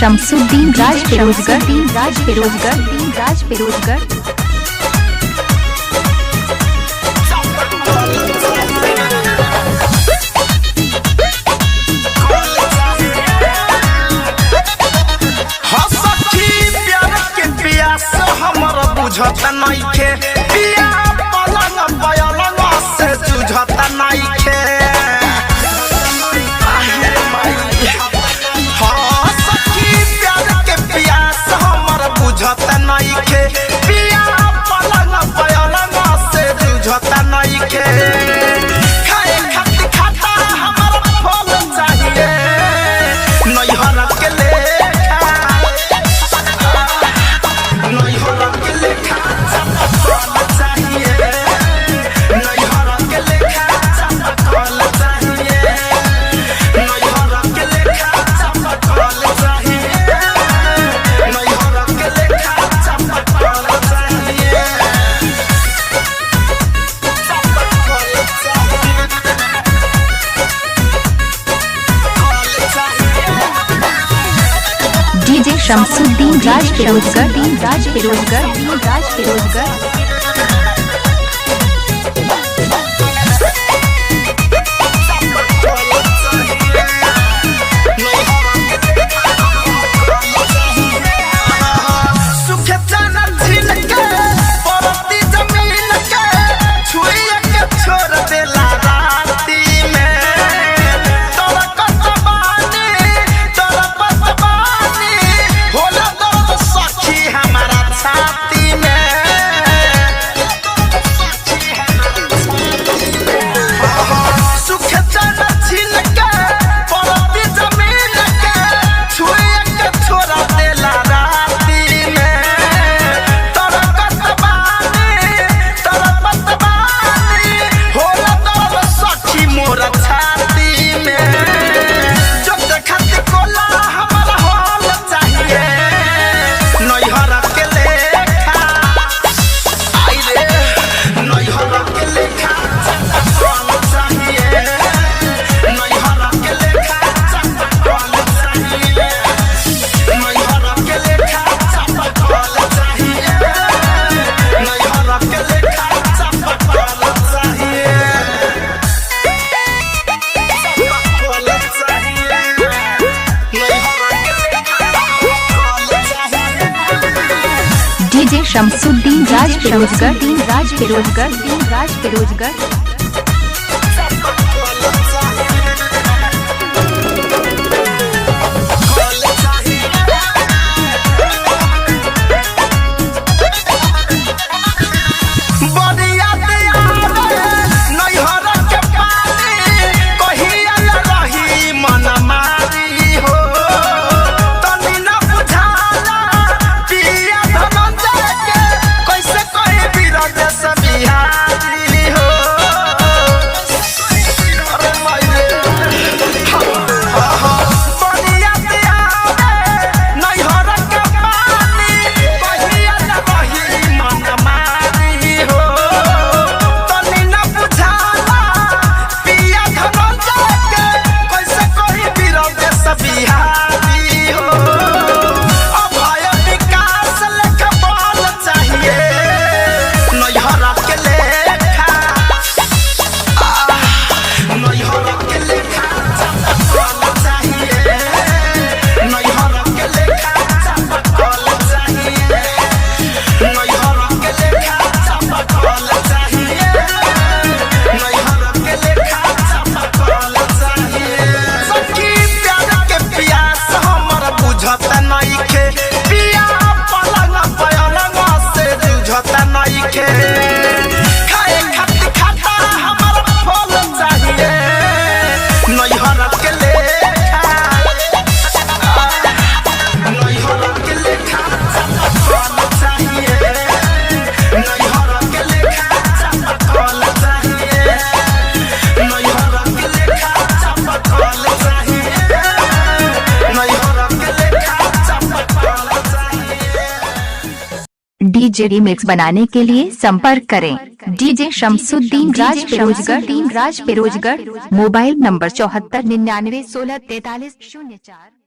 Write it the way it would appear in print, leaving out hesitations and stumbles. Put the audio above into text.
शमसुद्दीन राज बेरोजगार बुझता नइखे पिया पलंग पलंग से जुझता नइखे हाँ सखी प्यार के प्यास हमर बुझता नइखे पिया पलंग पलंग से जुझता नइखे खाए खाती खाता हमर फल चाहिए नैहर के लेखा नैहर के लेखा डीजे शमसुद्दीन राज बेरोजगार डीजे शमसुद्दीन राज बेरोजगार डीजे रिमिक्स बनाने के लिए संपर्क करें डीजे शमसुद्दीन राज बेरोजगार। Mobile number 7499164304।